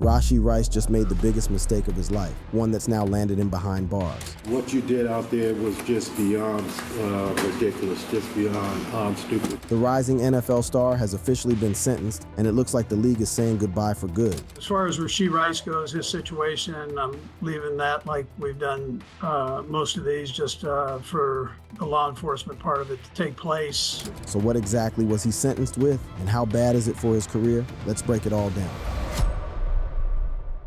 Rashee Rice just made the biggest mistake of his life, one that's now landed him behind bars. What you did out there was just beyond ridiculous, just beyond stupid. The rising NFL star has officially been sentenced, and it looks like the league is saying goodbye for good. As far as Rashee Rice goes, his situation, I'm leaving that like we've done most of these, just for the law enforcement part of it to take place. So what exactly was he sentenced with, and how bad is it for his career? Let's break it all down.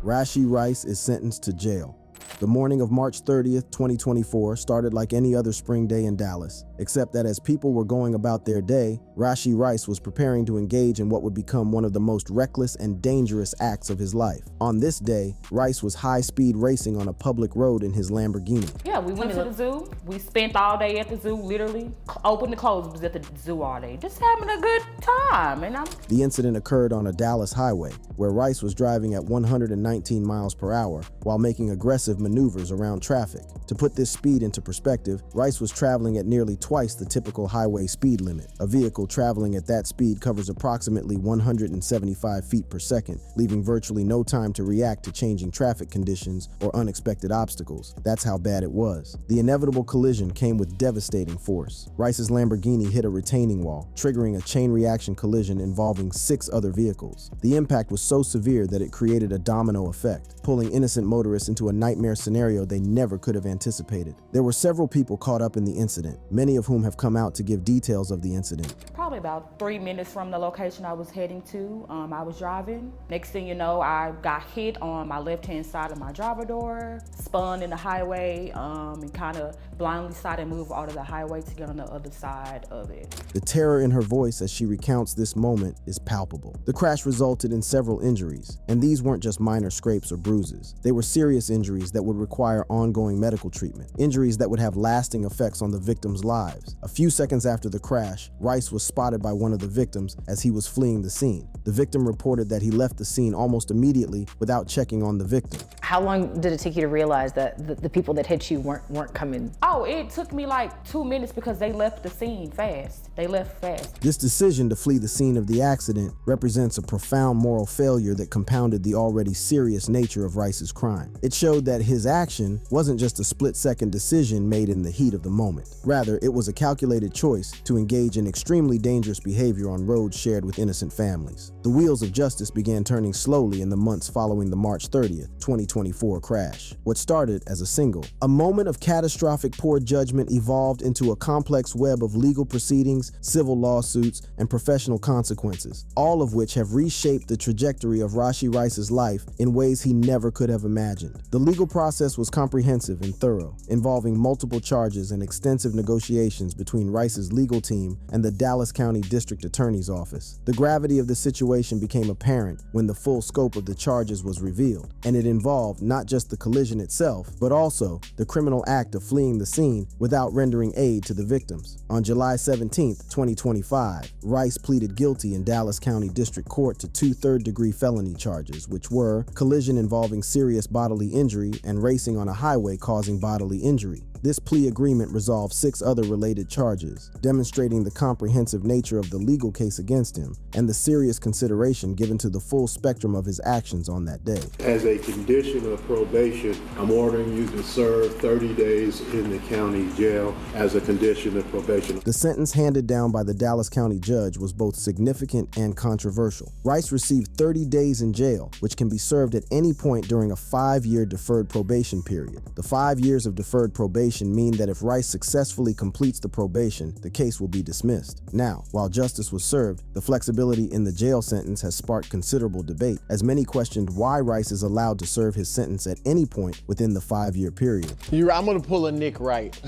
Rashee Rice is sentenced to jail. The morning of March 30th, 2024 started like any other spring day in Dallas, except that as people were going about their day, Rashee Rice was preparing to engage in what would become one of the most reckless and dangerous acts of his life. On this day, Rice was high-speed racing on a public road in his Lamborghini. Yeah, we went to the zoo. We spent all day at the zoo, literally. Open to close, was at the zoo all day. Just having a good time. The incident occurred on a Dallas highway, where Rice was driving at 119 miles per hour while making aggressive maneuvers around traffic. To put this speed into perspective, Rice was traveling at nearly twice the typical highway speed limit. A vehicle traveling at that speed covers approximately 175 feet per second, leaving virtually no time to react to changing traffic conditions or unexpected obstacles. That's how bad it was. The inevitable collision came with devastating force. Rice's Lamborghini hit a retaining wall, triggering a chain reaction collision involving 6 other vehicles. The impact was so severe that it created a domino effect, pulling innocent motorists into a nightmare scenario they never could have anticipated. There were several people caught up in the incident, many of whom have come out to give details of the incident. Probably about 3 minutes from the location I was heading to, I was driving. Next thing you know, I got hit on my left-hand side of my driver door, spun in the highway, and kind of blindly decided to move out of the highway to get on the other side of it. The terror in her voice as she recounts this moment is palpable. The crash resulted in several injuries, and these weren't just minor scrapes or bruises. They were serious injuries that would require ongoing medical treatment, injuries that would have lasting effects on the victims' lives. A few seconds after the crash, Rice was spotted by one of the victims as he was fleeing the scene. The victim reported that he left the scene almost immediately without checking on the victim. How long did it take you to realize that the people that hit you weren't coming? Oh, it took me like 2 minutes because they left the scene fast. They left fast. This decision to flee the scene of the accident represents a profound moral failure that compounded the already serious nature of Rice's crime. It showed that his action wasn't just a split-second decision made in the heat of the moment. Rather, it was a calculated choice to engage in extremely dangerous behavior on roads shared with innocent families. The wheels of justice began turning slowly in the months following the March 30th, 2024 crash. What started as a single, a moment of catastrophic poor judgment evolved into a complex web of legal proceedings, civil lawsuits, and professional consequences, all of which have reshaped the trajectory of Rashee Rice's life in ways he never could have imagined. The legal process was comprehensive and thorough, involving multiple charges and extensive negotiations between Rice's legal team and the Dallas County District Attorney's Office. The gravity of the situation became apparent when the full scope of the charges was revealed, and it involved not just the collision itself, but also the criminal act of fleeing the scene without rendering aid to the victims. On July 17, 2025, Rice pleaded guilty in Dallas County District Court to 2 third-degree felony charges, which were collision involving serious bodily injury and racing on a highway causing bodily injury. This plea agreement resolved 6 other related charges, demonstrating the comprehensive nature of the legal case against him and the serious consideration given to the full spectrum of his actions on that day. As a condition of probation, I'm ordering you to serve 30 days in the county jail as a condition of probation. The sentence handed down by the Dallas County judge was both significant and controversial. Rice received 30 days in jail, which can be served at any point during a 5-year deferred probation period. The 5 years of deferred probation mean that if Rice successfully completes the probation, the case will be dismissed. Now, while justice was served, the flexibility in the jail sentence has sparked considerable debate, as many questioned why Rice is allowed to serve his sentence at any point within the 5-year period. I'm gonna pull a Nick Wright.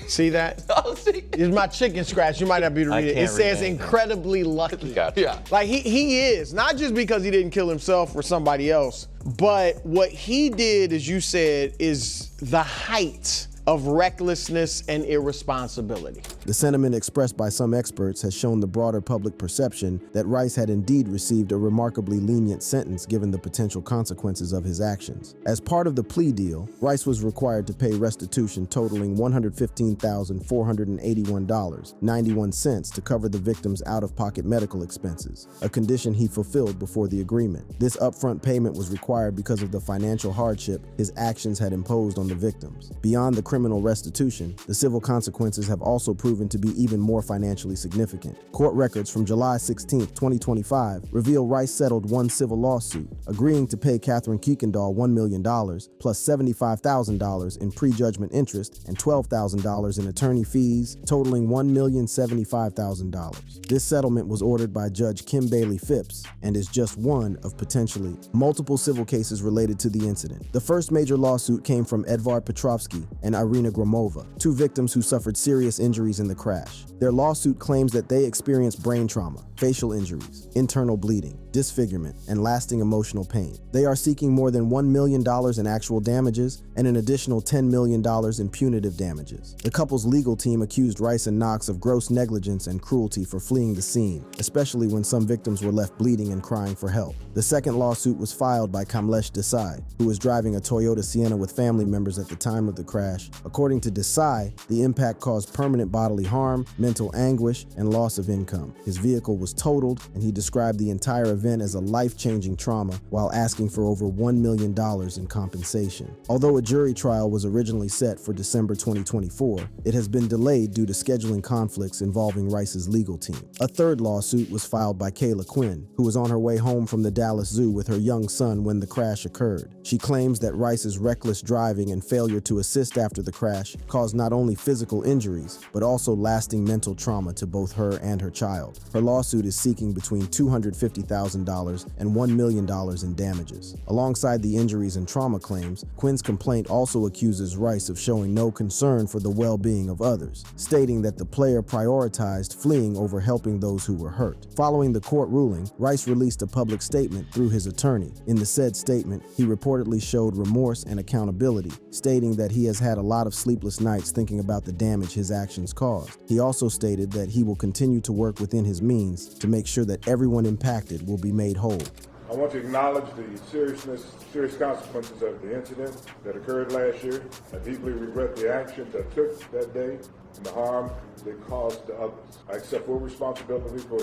See that? Oh, see? It's my chicken scratch. You might not be able to read it. It says incredibly lucky. Gotcha. Yeah. Like he is, not just because he didn't kill himself or somebody else, but what he did, as you said, is the height of recklessness and irresponsibility. The sentiment expressed by some experts has shown the broader public perception that Rice had indeed received a remarkably lenient sentence given the potential consequences of his actions. As part of the plea deal, Rice was required to pay restitution totaling $115,481.91 to cover the victim's out-of-pocket medical expenses, a condition he fulfilled before the agreement. This upfront payment was required because of the financial hardship his actions had imposed on the victims. Beyond the criminal restitution, the civil consequences have also proven to be even more financially significant. Court records from July 16, 2025 reveal Rice settled one civil lawsuit, agreeing to pay Catherine Kuykendall $1 million plus $75,000 in prejudgment interest and $12,000 in attorney fees, totaling $1,075,000. This settlement was ordered by Judge Kim Bailey Phipps and is just one of potentially multiple civil cases related to the incident. The first major lawsuit came from Edvard Petrovsky and Irina Gromova, two victims who suffered serious injuries in the crash. Their lawsuit claims that they experienced brain trauma, facial injuries, internal bleeding, disfigurement, and lasting emotional pain. They are seeking more than $1 million in actual damages and an additional $10 million in punitive damages. The couple's legal team accused Rice and Knox of gross negligence and cruelty for fleeing the scene, especially when some victims were left bleeding and crying for help. The second lawsuit was filed by Kamlesh Desai, who was driving a Toyota Sienna with family members at the time of the crash. According to Desai, the impact caused permanent bodily harm, mental anguish, and loss of income. His vehicle was totaled, and he described the entire event as a life-changing trauma while asking for over $1 million in compensation. Although a jury trial was originally set for December 2024, it has been delayed due to scheduling conflicts involving Rice's legal team. A third lawsuit was filed by Kayla Quinn, who was on her way home from the Dallas Zoo with her young son when the crash occurred. She claims that Rice's reckless driving and failure to assist after the crash caused not only physical injuries, but also lasting mental trauma to both her and her child. Her lawsuit is seeking between $250,000 and $1 million in damages. Alongside the injuries and trauma claims, Quinn's complaint also accuses Rice of showing no concern for the well-being of others, stating that the player prioritized fleeing over helping those who were hurt. Following the court ruling, Rice released a public statement through his attorney. In the said statement, he reportedly showed remorse and accountability, stating that he has had a lot of sleepless nights thinking about the damage his actions caused. He also stated that he will continue to work within his means to make sure that everyone impacted will be made whole. I want to acknowledge the serious consequences of the incident that occurred last year. I deeply regret the actions I took that day and the harm they caused to others. I accept full responsibility for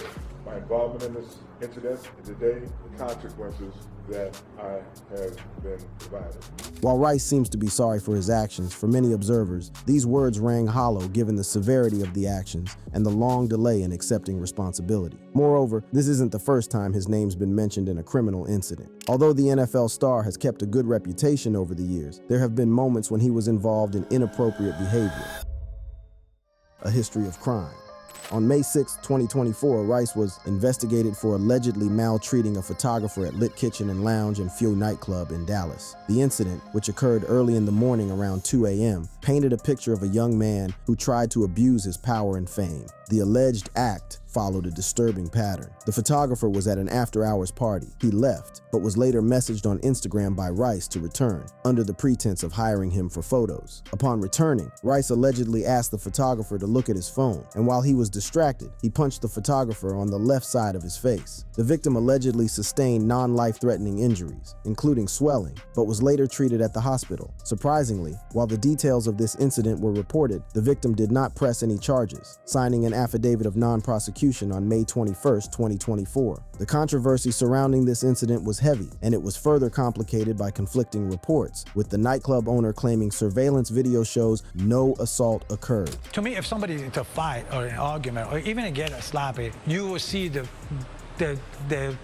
my involvement in this incident and today the consequences that I have been provided. While Rice seems to be sorry for his actions, for many observers, these words rang hollow given the severity of the actions and the long delay in accepting responsibility. Moreover, this isn't the first time his name's been mentioned in a criminal incident. Although the NFL star has kept a good reputation over the years, there have been moments when he was involved in inappropriate behavior. A history of crime. On May 6, 2024, Rice was investigated for allegedly maltreating a photographer at Lit Kitchen and Lounge and Fuel nightclub in Dallas. The incident, which occurred early in the morning around 2 a.m., painted a picture of a young man who tried to abuse his power and fame. The alleged act followed a disturbing pattern. The photographer was at an after-hours party. He left, but was later messaged on Instagram by Rice to return, under the pretense of hiring him for photos. Upon returning, Rice allegedly asked the photographer to look at his phone, and while he was distracted, he punched the photographer on the left side of his face. The victim allegedly sustained non-life-threatening injuries, including swelling, but was later treated at the hospital. Surprisingly, while the details of this incident were reported, the victim did not press any charges, signing an affidavit of non-prosecution on May 21, 2024. The controversy surrounding this incident was heavy, and it was further complicated by conflicting reports, with the nightclub owner claiming surveillance video shows no assault occurred. To me, if somebody is to fight or an argument or even get a slappy, you will see the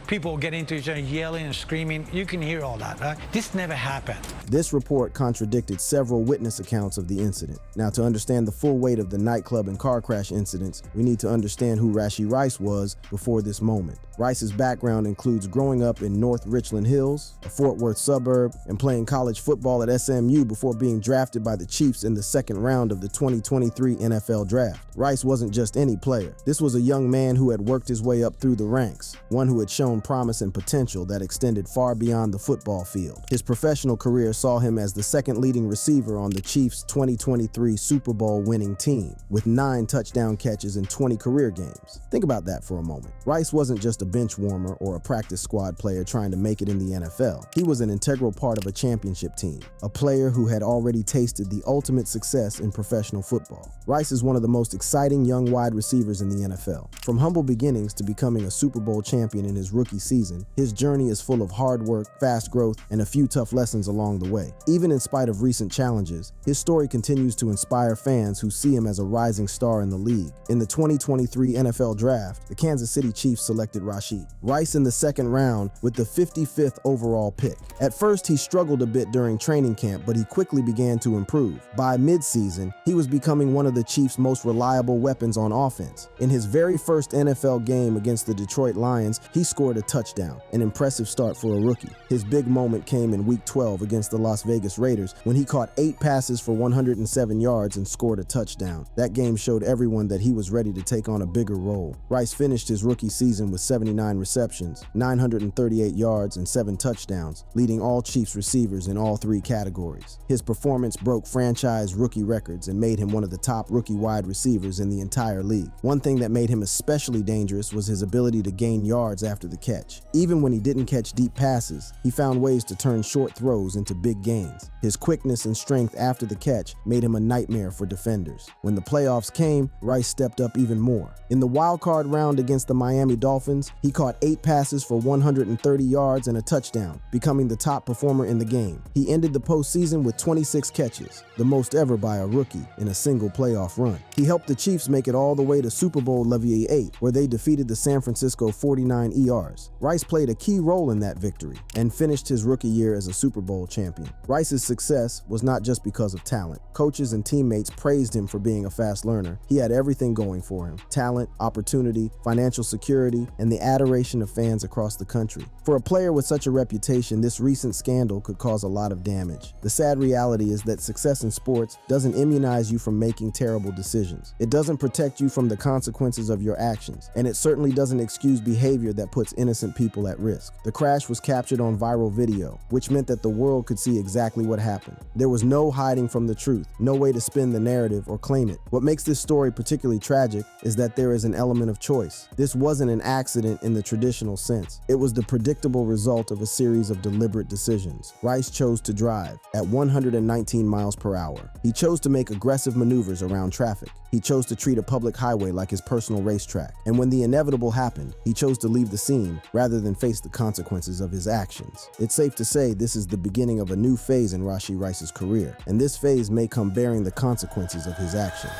people get into each other yelling and screaming. You can hear all that, right? This never happened. This report contradicted several witness accounts of the incident. Now, to understand the full weight of the nightclub and car crash incidents, we need to understand who Rashee Rice was before this moment. Rice's background includes growing up in North Richland Hills, a Fort Worth suburb, and playing college football at SMU before being drafted by the Chiefs in the second round of the 2023 NFL Draft. Rice wasn't just any player. This was a young man who had worked his way up through the ranks, 6, one who had shown promise and potential that extended far beyond the football field. His professional career saw him as the second leading receiver on the Chiefs' 2023 Super Bowl winning team, with 9 touchdown catches in 20 career games. Think about that for a moment. Rice wasn't just a bench warmer or a practice squad player trying to make it in the NFL. He was an integral part of a championship team, a player who had already tasted the ultimate success in professional football. Rice is one of the most exciting young wide receivers in the NFL. From humble beginnings to becoming a Super Bowl champion in his rookie season, his journey is full of hard work, fast growth, and a few tough lessons along the way. Even in spite of recent challenges, his story continues to inspire fans who see him as a rising star in the league. In the 2023 NFL Draft, the Kansas City Chiefs selected Rashee Rice in the second round with the 55th overall pick. At first, he struggled a bit during training camp, but he quickly began to improve. By mid-season, he was becoming one of the Chiefs' most reliable weapons on offense. In his very first NFL game against the Detroit Lions, he scored a touchdown, an impressive start for a rookie. His big moment came in Week 12 against the Las Vegas Raiders when he caught 8 passes for 107 yards and scored a touchdown. That game showed everyone that he was ready to take on a bigger role. Rice finished his rookie season with 79 receptions, 938 yards, and 7 touchdowns, leading all Chiefs receivers in all 3 categories. His performance broke franchise rookie records and made him one of the top rookie wide receivers in the entire league. One thing that made him especially dangerous was his ability to gain yards after the catch. Even when he didn't catch deep passes, he found ways to turn short throws into big gains. His quickness and strength after the catch made him a nightmare for defenders. When the playoffs came, Rice stepped up even more. In the wild-card round against the Miami Dolphins, he caught 8 passes for 130 yards and a touchdown, becoming the top performer in the game. He ended the postseason with 26 catches, the most ever by a rookie in a single playoff run. He helped the Chiefs make it all the way to Super Bowl Levier 8, where they defeated the San Francisco 49ers. Rice played a key role in that victory and finished his rookie year as a Super Bowl champion. Rice's success was not just because of talent. Coaches and teammates praised him for being a fast learner. He had everything going for him: talent, opportunity, financial security, and the adoration of fans across the country. For a player with such a reputation, this recent scandal could cause a lot of damage. The sad reality is that success in sports doesn't immunize you from making terrible decisions. It doesn't protect you from the consequences of your actions, and it certainly doesn't excuse behavior that puts innocent people at risk. The crash was captured on viral video, which meant that the world could see exactly what happened. There was no hiding from the truth, no way to spin the narrative or claim it. What makes this story particularly tragic is that there is an element of choice. This wasn't an accident in the traditional sense. It was the predictable result of a series of deliberate decisions. Rice chose to drive at 119 miles per hour. He chose to make aggressive maneuvers around traffic. He chose to treat a public highway like his personal racetrack. And when the inevitable happened, he chose to leave the scene rather than face the consequences of his actions. It's safe to say this is the beginning of a new phase in Rashee Rice's career, and this phase may come bearing the consequences of his actions.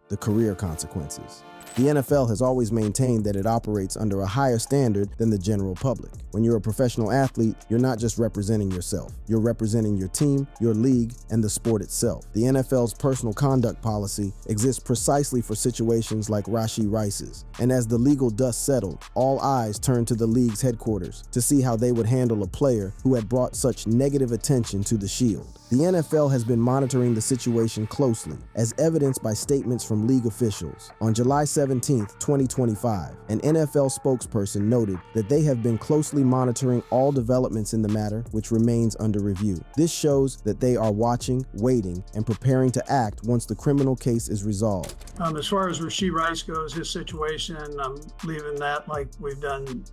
The career consequences. The NFL has always maintained that it operates under a higher standard than the general public. When you're a professional athlete, you're not just representing yourself. You're representing your team, your league, and the sport itself. The NFL's personal conduct policy exists precisely for situations like Rashee Rice's. And as the legal dust settled, all eyes turned to the league's headquarters to see how they would handle a player who had brought such negative attention to the shield. The NFL has been monitoring the situation closely, as evidenced by statements from league officials. On July 17, 2025, an NFL spokesperson noted that they have been closely monitoring all developments in the matter, which remains under review. This shows that they are watching, waiting, and preparing to act once the criminal case is resolved. As far as Rashee Rice goes, his situation, I'm leaving that like we've done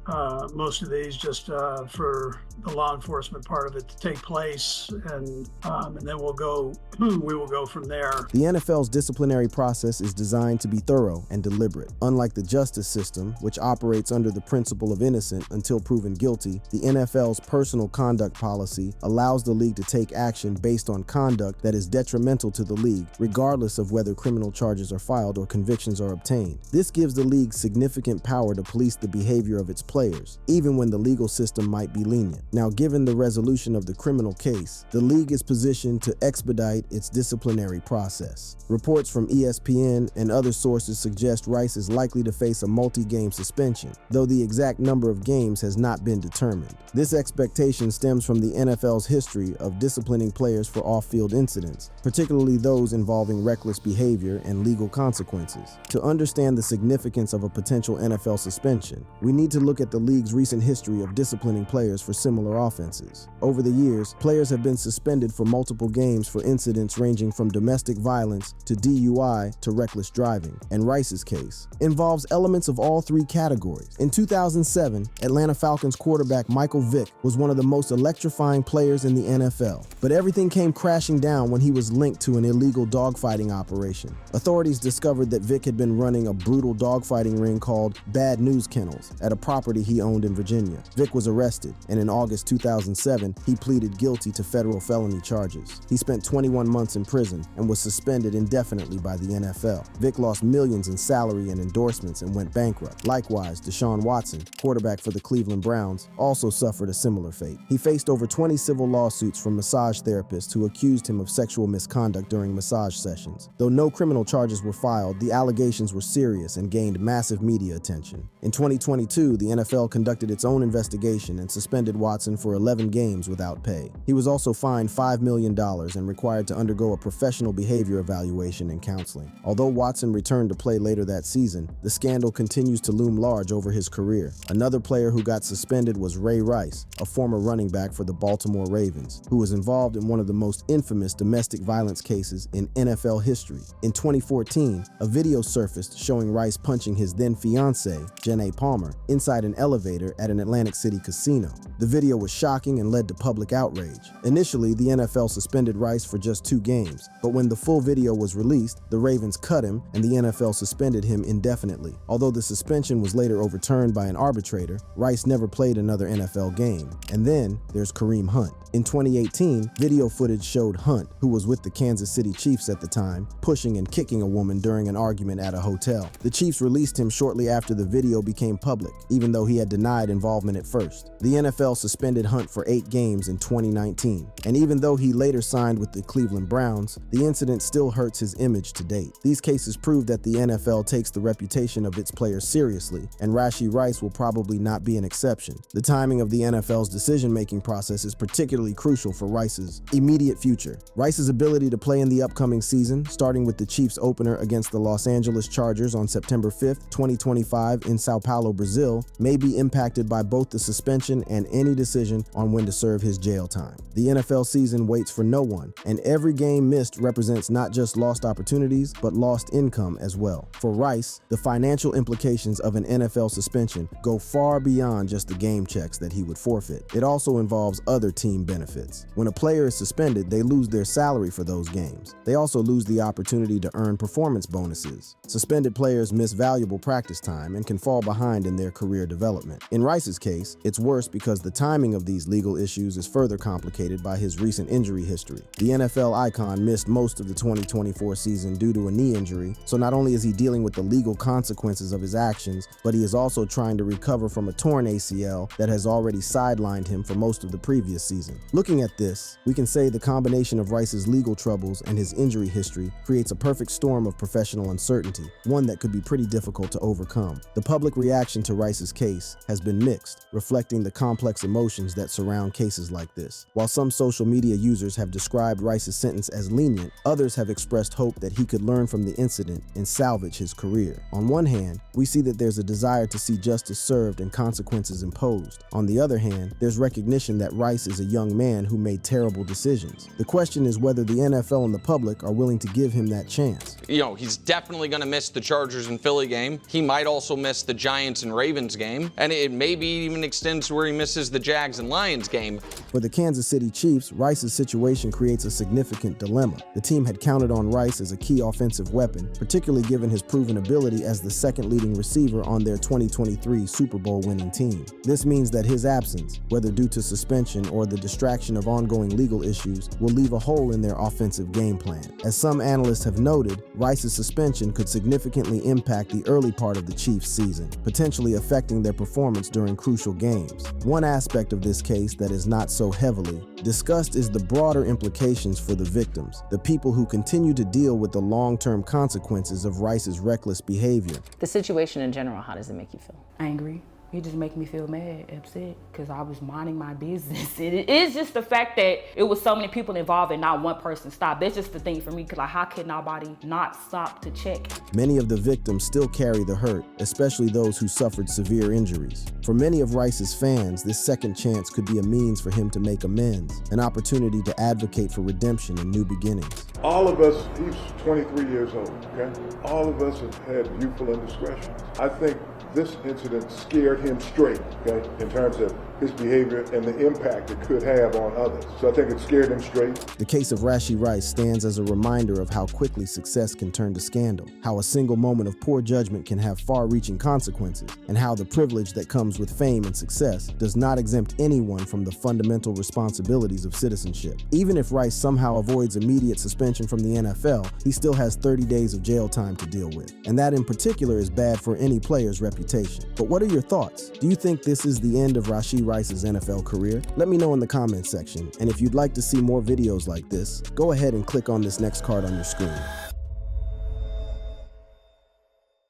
most of these, just for the law enforcement part of it to take place, and then we will go from there. The NFL's disciplinary process is designed to be thorough and deliberate. Unlike the justice system, which operates under the principle of innocent until proven guilty, the NFL's personal conduct policy allows the league to take action based on conduct that is detrimental to the league, regardless of whether criminal charges are filed or convictions are obtained. This gives the league significant power to police the behavior of its players, even when the legal system might be lenient. Now, given the resolution of the criminal case, the league is positioned to expedite its disciplinary process. Reports from ESPN and other sources suggest August, Rice is likely to face a multi-game suspension, though the exact number of games has not been determined. This expectation stems from the NFL's history of disciplining players for off-field incidents, particularly those involving reckless behavior and legal consequences. To understand the significance of a potential NFL suspension, we need to look at the league's recent history of disciplining players for similar offenses. Over the years, players have been suspended for multiple games for incidents ranging from domestic violence to DUI to reckless driving, and Rice's case involves elements of all three categories. In 2007, Atlanta Falcons quarterback Michael Vick was one of the most electrifying players in the NFL, but everything came crashing down when he was linked to an illegal dogfighting operation. Authorities discovered that Vick had been running a brutal dogfighting ring called Bad News Kennels at a property he owned in Virginia. Vick was arrested, and in August 2007, he pleaded guilty to federal felony charges. He spent 21 months in prison and was suspended indefinitely by the NFL. Vick lost millions in salary and endorsements and went bankrupt. Likewise, Deshaun Watson, quarterback for the Cleveland Browns, also suffered a similar fate. He faced over 20 civil lawsuits from massage therapists who accused him of sexual misconduct during massage sessions. Though no criminal charges were filed, the allegations were serious and gained massive media attention. In 2022, the NFL conducted its own investigation and suspended Watson for 11 games without pay. He was also fined $5 million and required to undergo a professional behavior evaluation and counseling. Although Watson returned to play later that season, the scandal continues to loom large over his career. Another player who got suspended was Ray Rice, a former running back for the Baltimore Ravens, who was involved in one of the most infamous domestic violence cases in NFL history. In 2014, a video surfaced showing Rice punching his then-fiancée, Janae Palmer, inside an elevator at an Atlantic City casino. The video was shocking and led to public outrage. Initially, the NFL suspended Rice for just 2 games, but when the full video was released, the Ravens cut him and the NFL suspended him indefinitely. Although the suspension was later overturned by an arbitrator, Rice never played another NFL game. And then there's Kareem Hunt. In 2018, video footage showed Hunt, who was with the Kansas City Chiefs at the time, pushing and kicking a woman during an argument at a hotel. The Chiefs released him shortly after the video became public, even though he had denied involvement at first. The NFL suspended Hunt for 8 games in 2019, and even though he later signed with the Cleveland Browns, the incident still hurts his image to date. These cases prove that the NFL takes the reputation of its players seriously, and Rashee Rice will probably not be an exception. The timing of the NFL's decision-making process is particularly crucial for Rice's immediate future. Rice's ability to play in the upcoming season, starting with the Chiefs opener against the Los Angeles Chargers on September 5th, 2025 in Sao Paulo, Brazil, may be impacted by both the suspension and any decision on when to serve his jail time. The NFL season waits for no one, and every game missed represents not just lost opportunities, but lost income as well. For Rice, the financial implications of an NFL suspension go far beyond just the game checks that he would forfeit. It also involves other team benefits. When a player is suspended, they lose their salary for those games. They also lose the opportunity to earn performance bonuses. Suspended players miss valuable practice time and can fall behind in their career development. In Rice's case, it's worse because the timing of these legal issues is further complicated by his recent injury history. The NFL icon missed most of the 2024 season due to a knee injury, so not only is he dealing with the legal consequences of his actions, but he is also trying to recover from a torn ACL that has already sidelined him for most of the previous season. Looking at this, we can say the combination of Rice's legal troubles and his injury history creates a perfect storm of professional uncertainty, one that could be pretty difficult to overcome. The public reaction to Rice's case has been mixed, reflecting the complex emotions that surround cases like this. While some social media users have described Rice's sentence as lenient, others have expressed hope that he could learn from the incident and salvage his career. On one hand, we see that there's a desire to see justice served and consequences imposed. On the other hand, there's recognition that Rice is a young man who made terrible decisions. The question is whether the NFL and the public are willing to give him that chance. You know, he's definitely going to miss the Chargers and Philly game. He might also miss the Giants and Ravens game, and it maybe even extends to where he misses the Jags and Lions game. For the Kansas City Chiefs, Rice's situation creates a significant dilemma. The team had counted on Rice as a key offensive weapon, particularly given his proven ability as the second leading receiver on their 2023 Super Bowl winning team. This means that his absence, whether due to suspension or the distraction of ongoing legal issues will leave a hole in their offensive game plan. As some analysts have noted, Rice's suspension could significantly impact the early part of the Chiefs' season, potentially affecting their performance during crucial games. One aspect of this case that is not so heavily discussed is the broader implications for the victims, the people who continue to deal with the long-term consequences of Rice's reckless behavior. The situation in general, how does it make you feel? Angry. It just make me feel mad, upset, because I was minding my business. It is just the fact that it was so many people involved and not one person stopped. That's just the thing for me, because like, how could nobody not stop to check? Many of the victims still carry the hurt, especially those who suffered severe injuries. For many of Rice's fans, this second chance could be a means for him to make amends, an opportunity to advocate for redemption and new beginnings. All of us, he's 23 years old, okay? All of us have had youthful indiscretions. I think this incident scared him straight, okay, in terms of his behavior and the impact it could have on others. So I think it scared him straight. The case of Rashee Rice stands as a reminder of how quickly success can turn to scandal, how a single moment of poor judgment can have far-reaching consequences, and how the privilege that comes with fame and success does not exempt anyone from the fundamental responsibilities of citizenship. Even if Rice somehow avoids immediate suspension from the NFL, he still has 30 days of jail time to deal with, and that in particular is bad for any player's reputation. But what are your thoughts? Do you think this is the end of Rashee Rice's NFL career? Let me know in the comments section, and if you'd like to see more videos like this, go ahead and click on this next card on your screen.